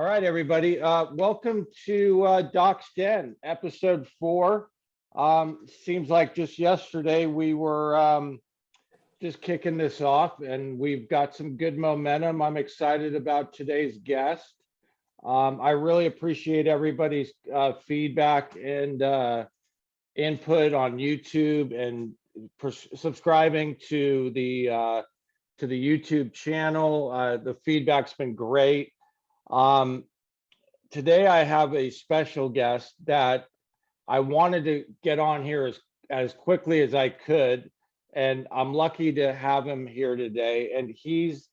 All right, everybody. Welcome to Doc's Den, episode 4. Seems like just yesterday we were just kicking this off, and we've got some good momentum. I'm excited about today's guest. I really appreciate everybody's feedback and input on YouTube and subscribing to the YouTube channel. The feedback's been great. Today I have a special guest that I wanted to get on here as quickly as I could, and I'm lucky to have him here today. And he's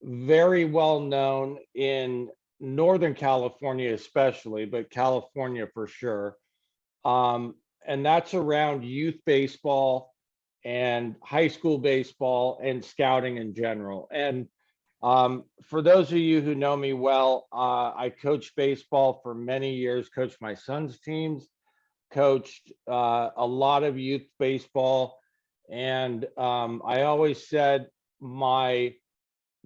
very well known in Northern California especially, but California for sure. And that's around youth baseball and high school baseball and scouting in general. And for those of you who know me well, I coached baseball for many years, coached my son's teams, coached a lot of youth baseball. And I always said my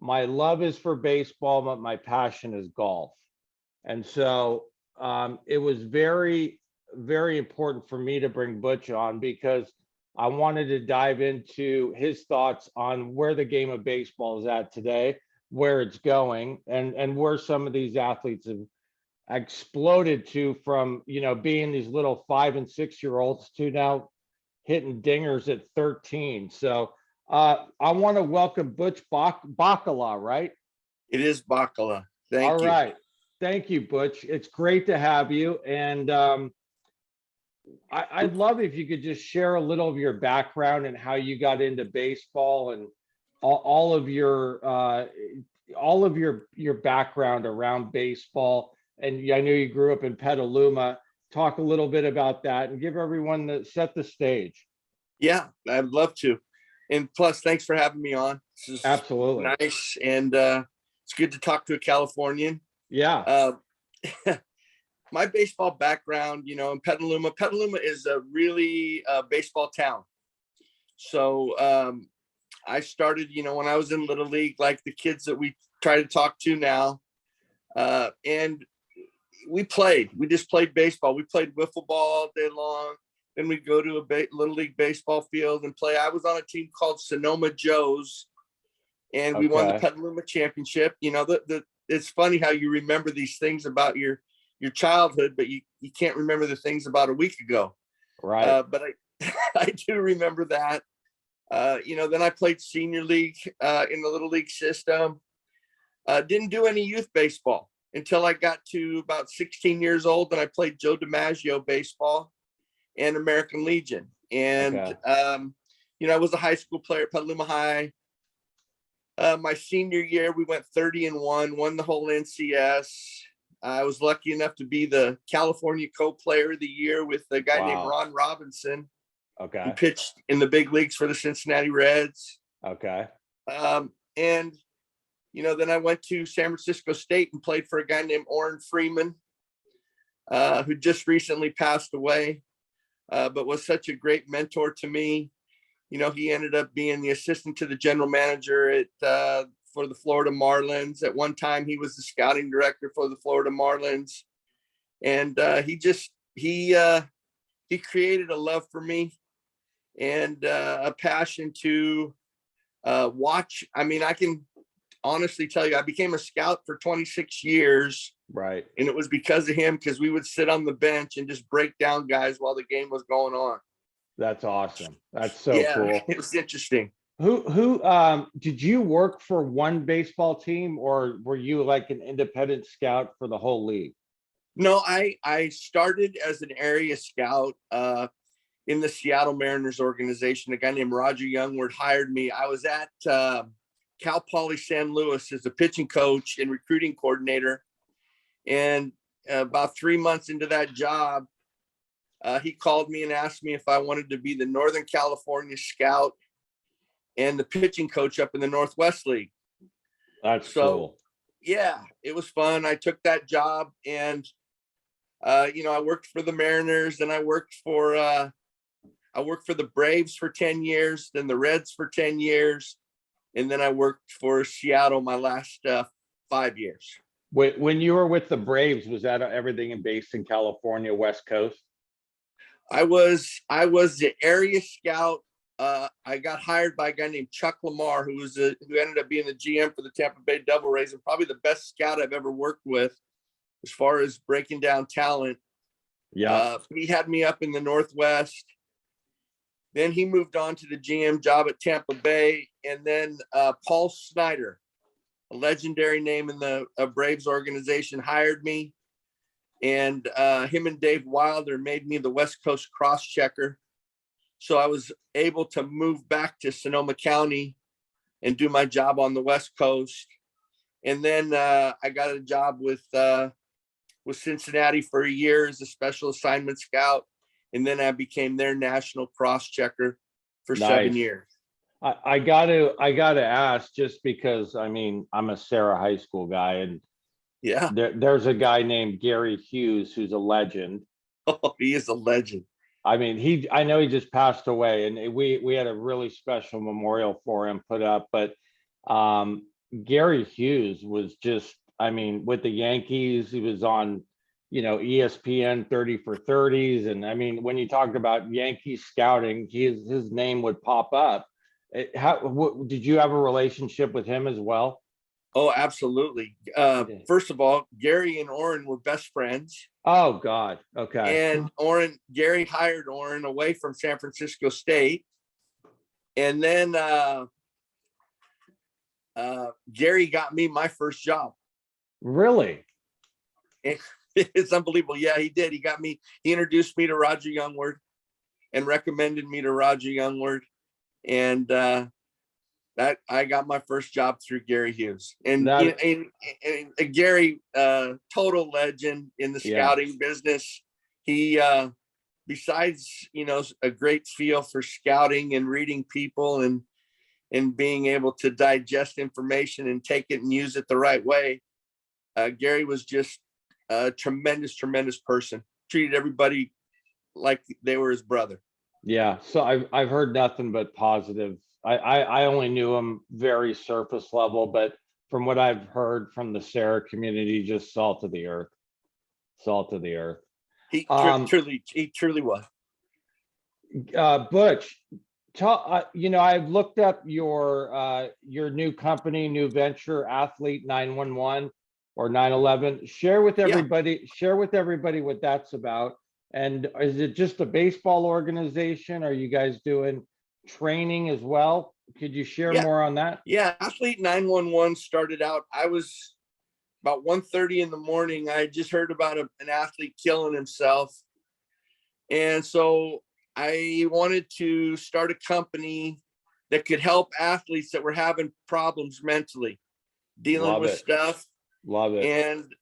love is for baseball, but my passion is golf. And so it was very, very important for me to bring Butch on because I wanted to dive into his thoughts on where the game of baseball is at today, where it's going, and where some of these athletes have exploded to from, being these little 5 and 6 year olds to now hitting dingers at 13. So I want to welcome Butch Baccala, right? It is Baccala. Thank you. All right. Thank you, Butch. It's great to have you. And I'd love if you could just share a little of your background and how you got into baseball and all of your background around baseball. And I know you grew up in Petaluma. Talk a little bit about that and give everyone set the stage. Yeah, I'd love to. And plus, thanks for having me on. This is absolutely nice. And it's good to talk to a Californian. Yeah. My baseball background, in Petaluma is a really baseball town. So I started, when I was in Little League, like the kids that we try to talk to now. And we just played baseball. We played wiffle ball all day long. Then we'd go to a Little League baseball field and play. I was on a team called Sonoma Joes, and we won the Petaluma championship. It's funny how you remember these things about your childhood, but you can't remember the things about a week ago. Right. But I do remember that. Then I played senior league in the Little League system. Didn't do any youth baseball until I got to about 16 years old, and I played Joe DiMaggio baseball and American Legion. And, I was a high school player at Petaluma High. My senior year, we went 30-1, won the whole NCS. I was lucky enough to be the California Co-Player of the Year with a guy named Ron Robinson. Okay. Who pitched in the big leagues for the Cincinnati Reds. Okay. And, then I went to San Francisco State and played for a guy named Orrin Freeman, who just recently passed away, but was such a great mentor to me. He ended up being the assistant to the general manager for the Florida Marlins. At one time, he was the scouting director for the Florida Marlins. And he created a love for me and a passion to watch. I mean, I can honestly tell you, I became a scout for 26 years. Right. And it was because of him, because we would sit on the bench and just break down guys while the game was going on. That's awesome. That's so cool. It was interesting. Who did you work for one baseball team, or were you like an independent scout for the whole league? No, I started as an area scout in the Seattle Mariners organization. A guy named Roger Youngward hired me. I was at Cal Poly San Luis as a pitching coach and recruiting coordinator. And about 3 months into that job, he called me and asked me if I wanted to be the Northern California scout and the pitching coach up in the Northwest League. That's cool. Yeah, it was fun. I took that job, and I worked for the Mariners, and I worked for the Braves for 10 years, then the Reds for 10 years, and then I worked for Seattle my last 5 years. When you were with the Braves, was that everything based in California, West Coast? I was the area scout. I got hired by a guy named Chuck Lamar, who ended up being the GM for the Tampa Bay Devil Rays, and probably the best scout I've ever worked with as far as breaking down talent. Yeah, He had me up in the Northwest. Then he moved on to the GM job at Tampa Bay, and then Paul Snyder, a legendary name in the Braves organization, hired me, and him and Dave Wilder made me the West Coast cross checker. So I was able to move back to Sonoma County and do my job on the West Coast. And then I got a job with Cincinnati for a year as a special assignment scout. And then I became their national cross checker for 7 nice. years. I gotta ask, just because I mean I'm a Sarah High School guy, and Yeah. there's a guy named Gary Hughes who's a legend. Oh, he is a legend. I mean, I know he just passed away, and we had a really special memorial for him put up. But Gary Hughes was just, I mean, with the Yankees, he was on, ESPN 30 for 30s, and I mean, when you talked about Yankee scouting, his name would pop up. Did you have a relationship with him as well? Oh, absolutely. First of all, Gary and Orrin were best friends. Oh God. Okay. And Gary hired Orrin away from San Francisco State. And then Gary got me my first job. Really? It's unbelievable. Yeah, he did. He introduced me to Roger Youngward and recommended me to Roger Youngward. And that I got my first job through Gary Hughes. And Gary, total legend in the scouting business. He, besides, a great feel for scouting and reading people and being able to digest information and take it and use it the right way, Gary was just a tremendous, tremendous person. Treated everybody like they were his brother. Yeah. So I've heard nothing but positive. I only knew him very surface level, but from what I've heard from the Sarah community, just salt of the earth. Salt of the earth. He truly was. Butch, I've looked up your new company, new venture, Athlete 911 or 911. Share with everybody what that's about. And is it just a baseball organization? Are you guys doing training as well? Could you share more on that? Yeah, Athlete 911 started out, I was about 1:30 in the morning. I just heard about an athlete killing himself. And so I wanted to start a company that could help athletes that were having problems mentally, dealing with stuff. Love it. And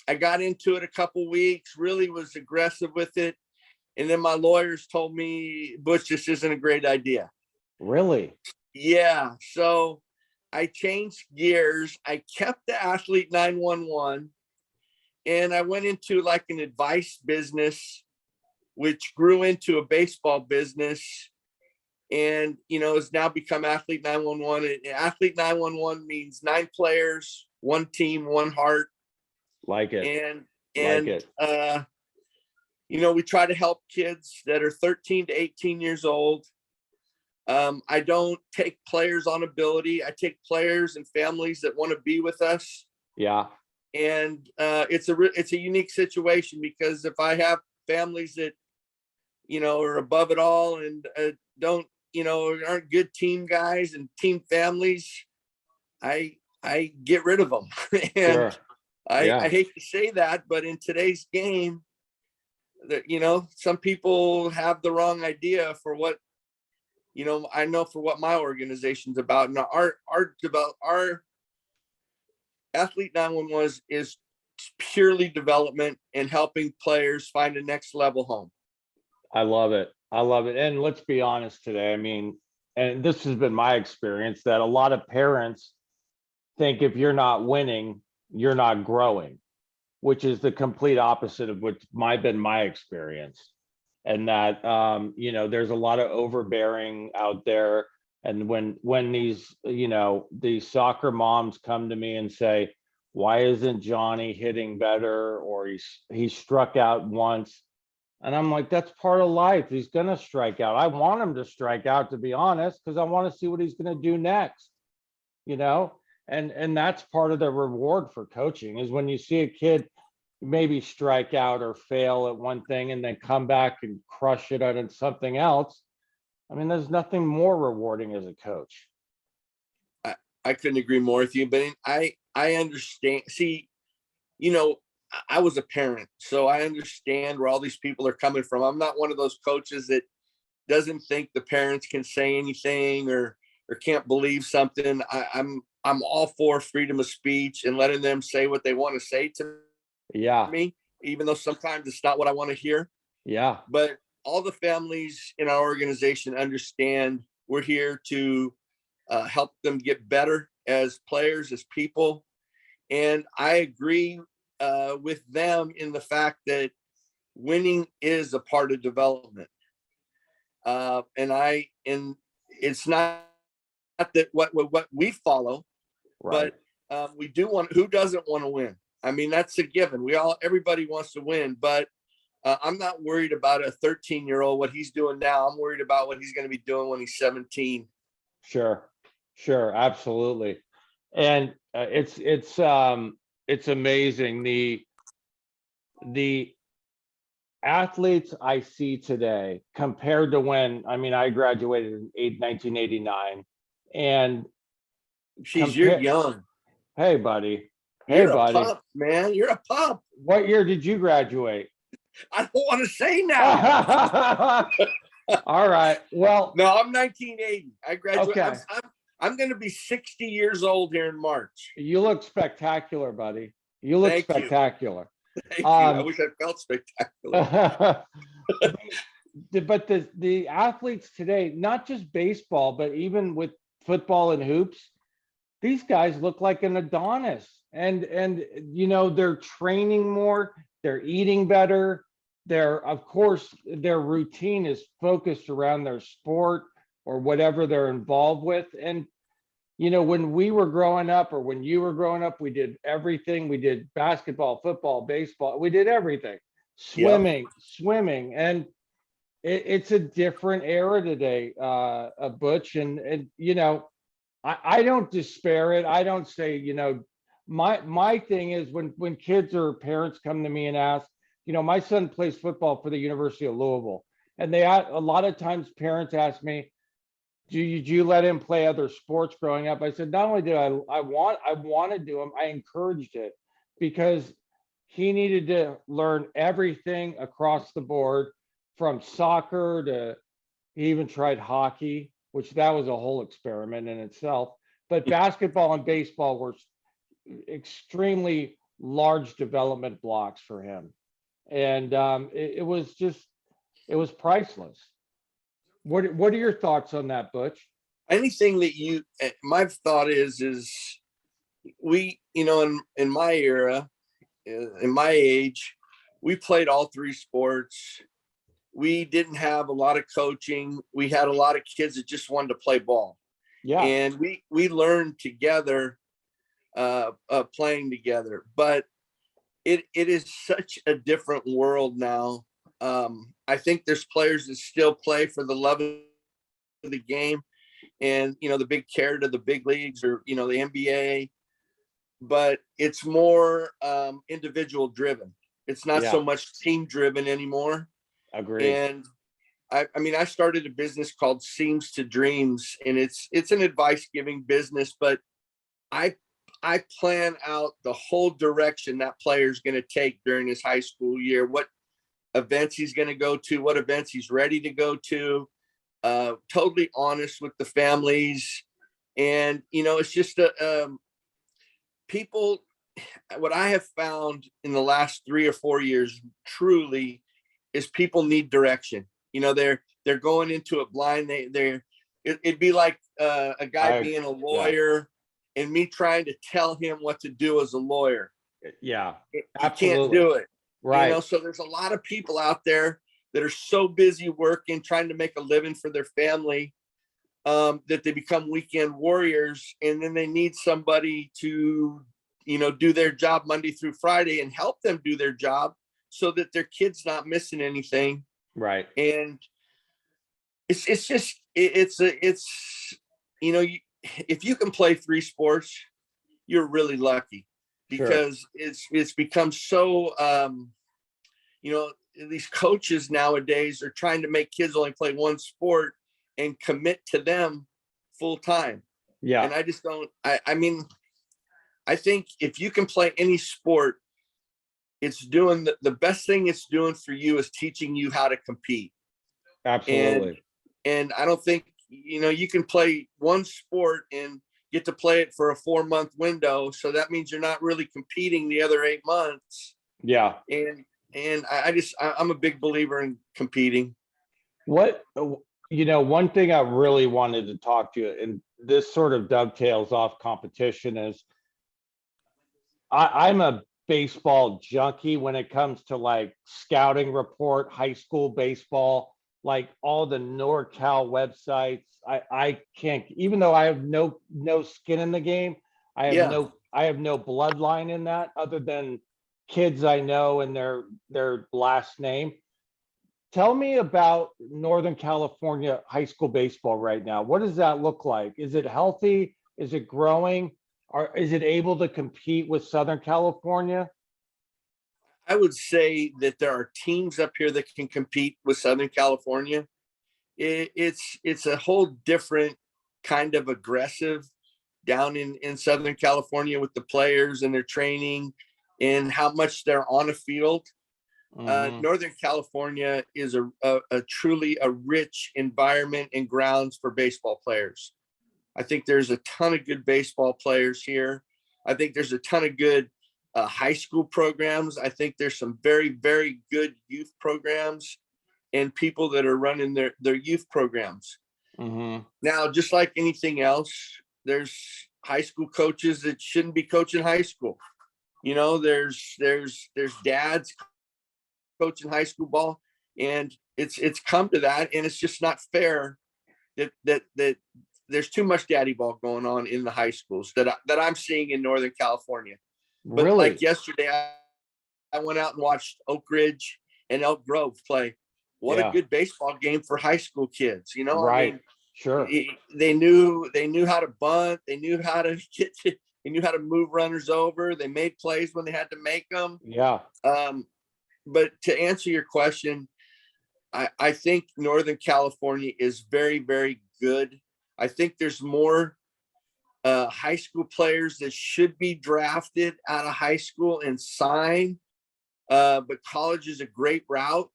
I got into it a couple weeks, really was aggressive with it. And then my lawyers told me, Butch, this isn't a great idea. Really? Yeah. So I changed gears. I kept the Athlete 911 and I went into like an advice business, which grew into a baseball business. And, it's now become Athlete 911. Athlete 911 means 9 players, 1 team, 1 heart. Like it. We try to help kids that are 13 to 18 years old. I don't take players on ability. I take players and families that want to be with us. Yeah. And it's a unique situation, because if I have families that, are above it all and aren't good team guys and team families, I get rid of them. And sure. I hate to say that, but in today's game, that some people have the wrong idea for what I know for what my organization's about. And our Athlete 911 is purely development and helping players find a next level home. I love it. And let's be honest today. I mean, and this has been my experience, that a lot of parents think if you're not winning, you're not growing, which is the complete opposite of what's been my experience. And that, there's a lot of overbearing out there. And when these, these soccer moms come to me and say, Why isn't Johnny hitting better? Or he struck out once. And I'm like, that's part of life. He's gonna strike out. I want him to strike out, to be honest, because I want to see what he's gonna do next, you know? And that's part of the reward for coaching, is when you see a kid maybe strike out or fail at one thing and then come back and crush it on something else. I mean, there's nothing more rewarding as a coach. I couldn't agree more with you, but I understand. See, you know, I was a parent, so I understand where all these people are coming from. I'm not one of those coaches that doesn't think the parents can say anything or can't believe something. I'm all for freedom of speech and letting them say what they want to say to Yeah, me, even though sometimes it's not what I want to hear. yeah, But all the families in our organization understand we're here to help them get better as players, as people. And I agree with them in the fact that winning is a part of development. And it's not that what we follow, right. but we do want. Who doesn't want to win? I mean, that's a given. Everybody wants to win, but I'm not worried about a 13-year-old, what he's doing now. I'm worried about what he's going to be doing when he's 17. Sure, sure, absolutely. And it's amazing the athletes I see today compared to when, I mean, I graduated in 1989, and Jeez, you're compare. young. Hey, buddy. Hey, You're a buddy. pup, man. You're a pup. What year did you graduate? I don't want to say now. All right. Well, No, I'm 1980. I graduated. okay. I'm going to be 60 years old here in March. You look spectacular, buddy. You look Thank you. spectacular. Thank you. I wish I felt spectacular. But the athletes today, not just baseball, but even with football and hoops, these guys look like an Adonis. And you know, they're training more, they're eating better. Of course, their routine is focused around their sport or whatever they're involved with. And you know, when we were growing up, or when you were growing up, we did everything. We did basketball, football, baseball. We did everything. Yep. Swimming, and it's a different era today, Butch. And you know, I don't despair it. I don't say, you know, my thing is when kids or parents come to me and ask, you know, my son plays football for the University of Louisville, and a lot of times parents ask me, did you let him play other sports growing up? I said, not only did I wanted to him, I encouraged it, because he needed to learn everything across the board, from soccer to, he even tried hockey, which that was a whole experiment in itself. But basketball and baseball were extremely large development blocks for him. And it was priceless. What are your thoughts on that, Butch? Anything that my thought is we, you know, in my era, in my age, we played all three sports. We didn't have a lot of coaching. We had a lot of kids that just wanted to play ball. Yeah. And we learned together, playing together. But it is such a different world now. I think there's players that still play for the love of the game, and you know, the big carrot of the big leagues, or you know, the NBA. But it's more individual driven. It's not so much team driven anymore. Agreed. And I mean, I started a business called Seams to Dreams, and it's an advice giving business, but I plan out the whole direction that player's going to take during his high school year, what events he's going to go to, what events he's ready to go to, totally honest with the families. And, you know, it's just people, what I have found in the last 3 or 4 years, truly, is people need direction. You know, they're going into it blind. It'd be like a guy being a lawyer and me trying to tell him what to do as a lawyer. Yeah, You absolutely. can't do it. Right. You know, so there's a lot of people out there that are so busy working, trying to make a living for their family, that they become weekend warriors, and then they need somebody to do their job Monday through Friday and help them do their job so that their kid's not missing anything. Right. And it's just, if you can play 3 sports, you're really lucky, Sure. because it's become so, these coaches nowadays are trying to make kids only play 1 sport and commit to them full time. Yeah. And I just don't, I mean, I think if you can play any sport, it's doing the best thing it's doing for you is teaching you how to compete. Absolutely. And I don't think, you can play 1 sport and get to play it for a 4-month window. So that means you're not really competing the other 8 months. Yeah. And I'm a big believer in competing. What, one thing I really wanted to talk to you, and this sort of dovetails off competition, is I'm a baseball junkie when it comes to like scouting report, high school baseball, like all the NorCal websites. I can't, even though I have no skin in the game, I have no bloodline in that other than kids I know and their last name. Tell me about Northern California high school baseball right now. What does that look like? Is it healthy? Is it growing? Or is it able to compete with Southern California? I would say that there are teams up here that can compete with Southern California. It's a whole different kind of aggressive down in Southern California with the players and their training and how much they're on a field. Northern California is a truly a rich environment and grounds for baseball players. I think there's a ton of good baseball players here. I think there's a ton of good high school programs. I think there's some very, very good youth programs and people that are running their youth programs. Now, just like anything else, there's high school coaches that shouldn't be coaching high school. There's dads coaching high school ball, and it's come to that, and it's just not fair that there's too much daddy ball going on in the high schools that I'm seeing in Northern California. But Really? like yesterday, I went out and watched Oak Ridge and Elk Grove play. What a good baseball game for high school kids. Right. I mean, Sure. They knew how to bunt. They knew how to they knew how to move runners over. They made plays when they had to make them. Yeah. But to answer your question, I think Northern California is very, very good. I think there's more high school players that should be drafted out of high school and sign. But college is a great route.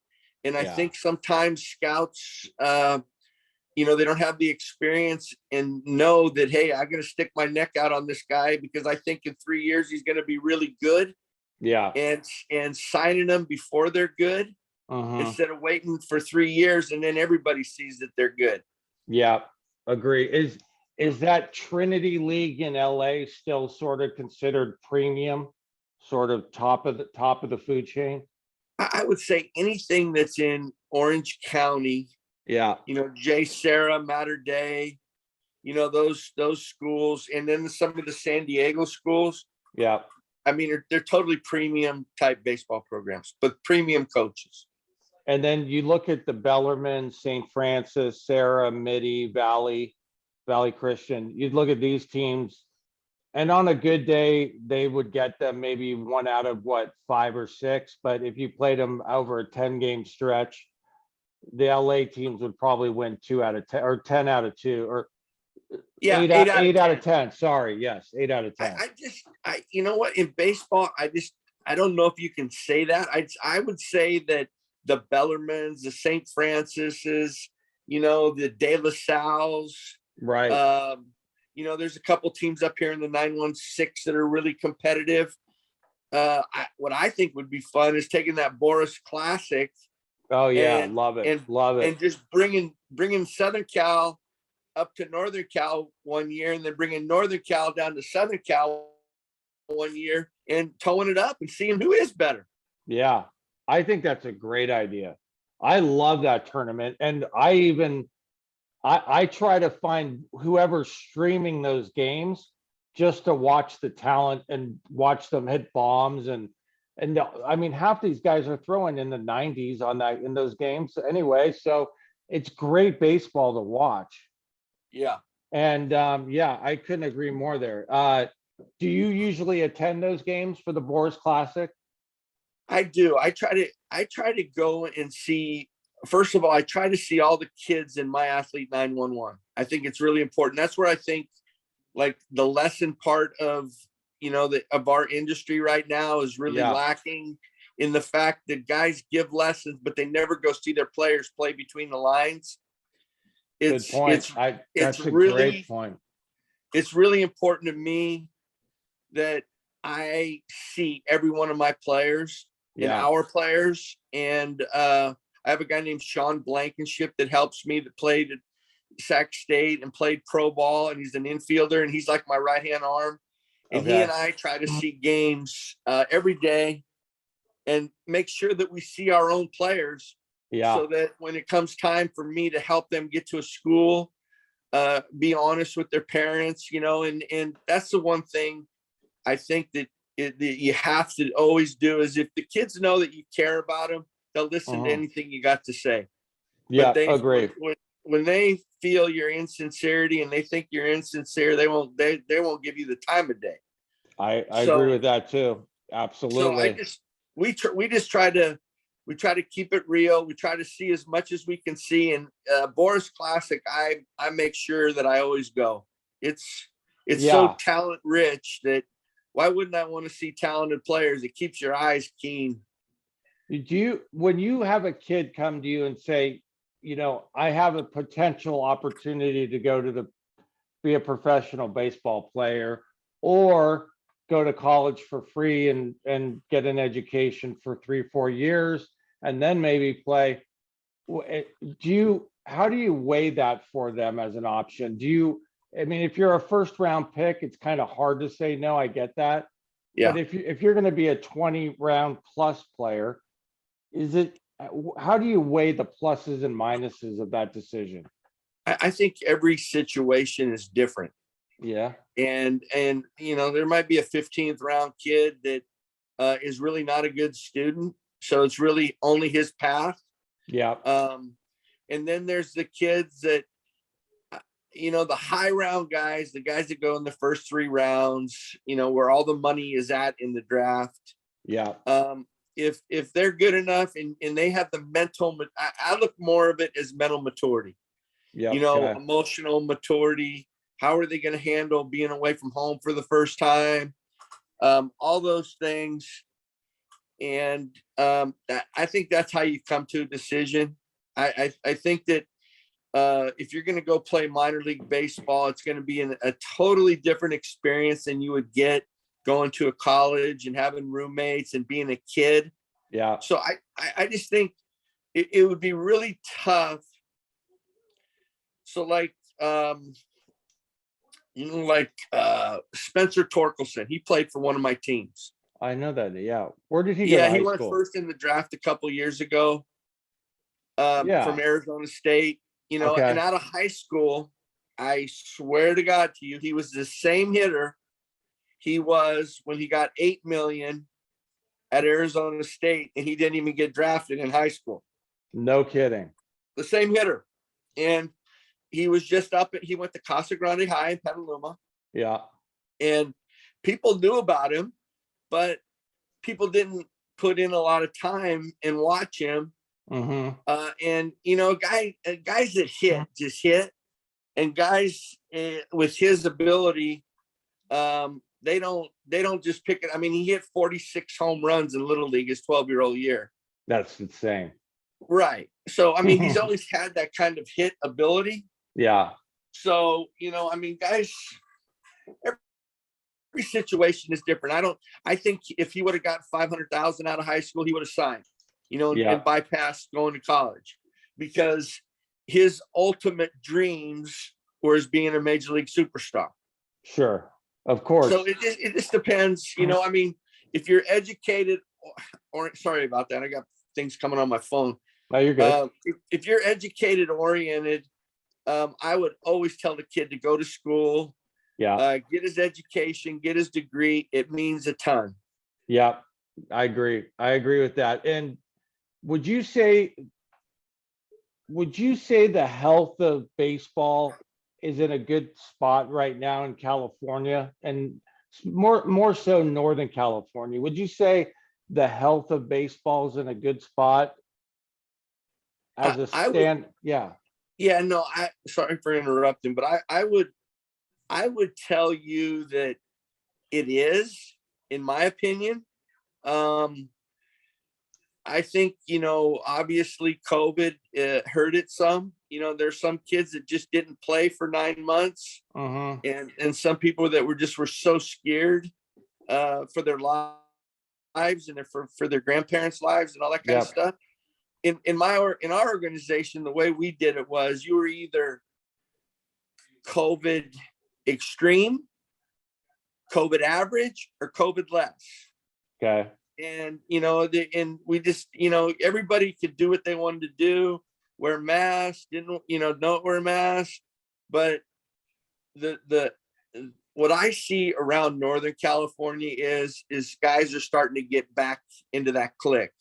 And I think sometimes scouts, they don't have the experience and know that, hey, I'm going to stick my neck out on this guy because I think in 3 years he's going to be really good. Yeah. And signing them before they're good instead of waiting for 3 years and then everybody sees that they're good. Yeah. Agree. Is that Trinity League in LA still sort of considered premium, sort of top of the food chain? I would say anything that's in Orange County, Yeah. J. Sarah, Mater Dei, those schools, and then some of the San Diego schools. Yeah. I mean, they're totally premium type baseball programs, but premium coaches. And then you look at the Bellarmine, St. Francis, Sarah, Mitty, Valley Christian. You'd look at these teams, and on a good day, they would get them maybe 1 out of 5 or 6. But if you played them over a 10-game stretch, the LA teams would probably win 2 out of 10 or 10 out of 2 or 8 out of 10. Sorry. Yes. 8 out of 10. You know what, in baseball, I don't know if you can say that. I would say that the Bellarmines, the St. Francis's, the De La Salles, right. There's a couple teams up here in the 916 that are really competitive. What I think would be fun is taking that Boris Classic. Oh yeah, love it. And just bringing Southern Cal up to Northern Cal 1 year, and then bringing Northern Cal down to Southern Cal 1 year, and towing it up and seeing who is better. Yeah, I think that's a great idea. I love that tournament, and I try to find whoever's streaming those games, just to watch the talent and watch them hit bombs. I mean, half these guys are throwing in the 90s on that in those games anyway. So it's great baseball to watch. Yeah, And yeah, I couldn't agree more there. Do you usually attend those games for the Boris Classic? I do. I try to go and see. First of all, I try to see all the kids in My Athlete 911. I think it's really important. That's where I think like the lesson part of, of our industry right now is really Yeah. lacking in the fact that guys give lessons, but they never go see their players play between the lines. Good It's point. it's it's That's a great really point. it's really important to me that I see every one of my players and Yeah. our players. And I have a guy named Sean Blankenship that helps me, that played at Sac State and played pro ball, and he's an infielder, and he's like my right hand arm. And he Okay. and I try to see games every day and make sure that we see our own players, Yeah. so that when it comes time for me to help them get to a school, be honest with their parents, and that's the one thing I think that you have to always do, is if the kids know that you care about them, they'll listen to anything you got to say. But Yeah. Agree. when they feel your insincerity and they think you're insincere, they won't give you the time of day. I agree So with that too. so I Absolutely. just we just try to keep it real. We try to see as much as we can see. And Boris Classic, I make sure that I always go. It's so Yeah. talent rich that why wouldn't I want to see talented players? It keeps your eyes keen. When you have a kid come to you and say, I have a potential opportunity to go to be a professional baseball player or go to college for free and get an education for 3-4 years and then maybe play. How do you weigh that for them as an option? I mean, if you're a first round pick, it's kind of hard to say no, I get that. Yeah. But if you're going to be a 20 round plus player, how do you weigh the pluses and minuses of that decision? I think every situation is different. Yeah. And there might be a 15th round kid that is really not a good student, so it's really only his path. Yeah. And then there's the kids that, the high round guys, the guys that go in the first 3 rounds, where all the money is at in the draft. Yeah. If they're good enough and they have the mental, I look more of it as mental maturity. Yeah. Emotional maturity. How are they going to handle being away from home for the first time? All those things. And I think that's how you come to a decision. I think that if you're going to go play minor league baseball, it's going to be a totally different experience than you would get going to a college and having roommates and being a kid. Yeah. So I just think it would be really tough. So like Spencer Torkelson, he played for one of my teams. I know that. Yeah. Where did he go Yeah, to he high went school? first in the draft a couple years ago. Yeah. From Arizona State, Okay. and out of high school, I swear to God to you, he was the same hitter he was when he got $8 million at Arizona State, and he didn't even get drafted in high school. No kidding. The same hitter. And he was just he went to Casa Grande High in Petaluma. Yeah. And people knew about him, but people didn't put in a lot of time and watch him. Mm-hmm. And guys that hit just hit, and guys with his ability, they don't just pick it. I mean, he hit 46 home runs in Little League his 12-year-old year. That's insane. Right. So I mean, he's always had that kind of hit ability. Yeah. So I mean, guys, every situation is different. I think if he would have got 500,000 out of high school, he would have signed, and bypassed going to college, because his ultimate dreams were as being a major league superstar. Sure. Of course. So it just depends, I mean, if you're educated or sorry about that. I got things coming on my phone. No, you're good. If you're educated oriented, I would always tell the kid to go to school, Yeah. Get his education, get his degree. It means a ton. Yeah. I agree. I agree with that. And would you say the health of baseball is in a good spot right now in California, and more so Northern California? Would you say the health of baseball is in a good spot as a I would, stand? Yeah. yeah, no, sorry for interrupting, but I would tell you that it is, in my opinion. Um, I think, obviously COVID hurt it some. There's some kids that just didn't play for 9 months, Mm-hmm. and some people that were so scared for their lives and for their grandparents' lives and all that kind of Yep. stuff. In our organization, the way we did it was you were either COVID extreme, COVID average, or COVID less. Okay. And and we just, everybody could do what they wanted to do, wear masks, don't wear masks. But the what I see around Northern California is guys are starting to get back into that click.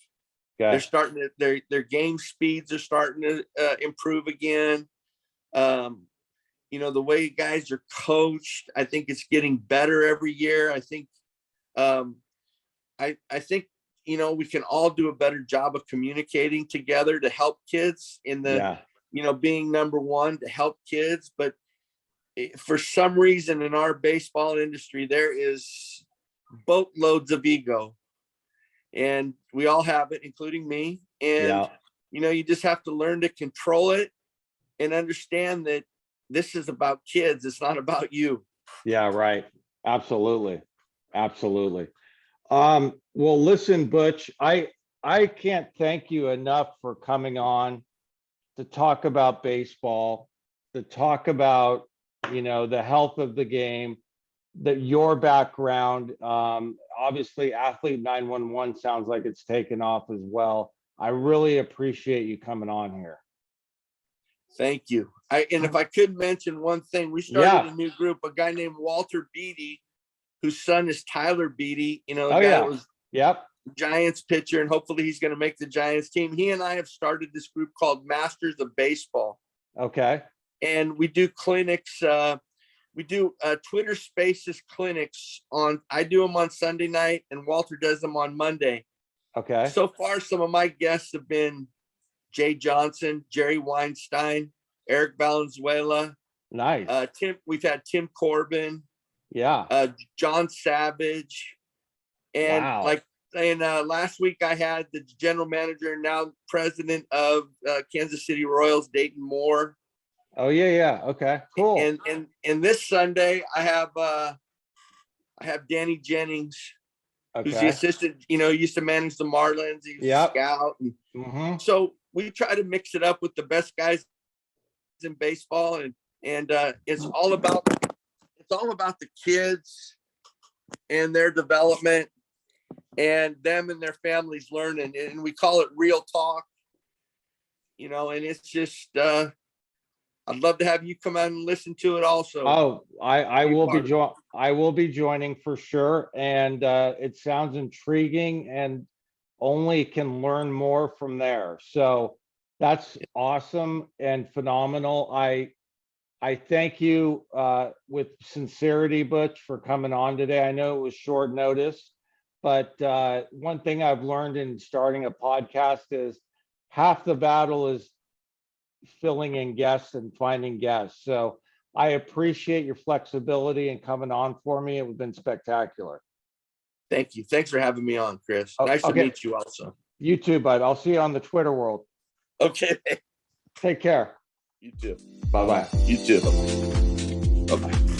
They're Okay. starting to, their game speeds are starting to improve again. The way guys are coached, I think it's getting better every year. I think I think we can all do a better job of communicating together to help kids in the Yeah. being number one to help kids. But for some reason in our baseball industry, there is boatloads of ego, and we all have it, including me. And Yeah. you just have to learn to control it and understand that this is about kids. It's not about you. Yeah. Right. Absolutely. Absolutely. Well, listen, Butch, I can't thank you enough for coming on to talk about baseball, to talk about, the health of the game, your background. Obviously, Athlete 911 sounds like it's taken off as well. I really appreciate you coming on here. Thank you. And if I could mention one thing, we started Yeah. a new group, a guy named Walter Beatty, whose son is Tyler Beatty, the Oh guy yeah. that was Yep. Giants pitcher, and hopefully he's going to make the Giants team. He and I have started this group called Masters of Baseball. Okay. And we do clinics. We do Twitter Spaces clinics I do them on Sunday night, and Walter does them on Monday. Okay. So far, some of my guests have been Jay Johnson, Jerry Weinstein, Eric Valenzuela. Nice. We've had Tim Corbin, Yeah. John Savage, and Wow. last week I had the general manager and now president of Kansas City Royals, Dayton Moore. Oh yeah. Yeah. Okay. Cool. And this Sunday I have Danny Jennings, who's the Okay. assistant. Used to manage the Marlins. He's a scout. Mm-hmm. So we try to mix it up with the best guys in baseball, and it's all about the kids and their development and them and their families learning. And we call it real talk, and it's just I'd love to have you come out and listen to it also. Oh, I will be joining for sure. And it sounds intriguing, and only can learn more from there. So that's awesome and phenomenal. I thank you with sincerity, Butch, for coming on today. I know it was short notice, but one thing I've learned in starting a podcast is half the battle is filling in guests and finding guests. So I appreciate your flexibility and coming on for me. It has been spectacular. Thank you. Thanks for having me on, Chris. Nice to meet you also. You too, bud. I'll see you on the Twitter world. Okay. Take care. You too. Bye-bye. You too. Bye-bye.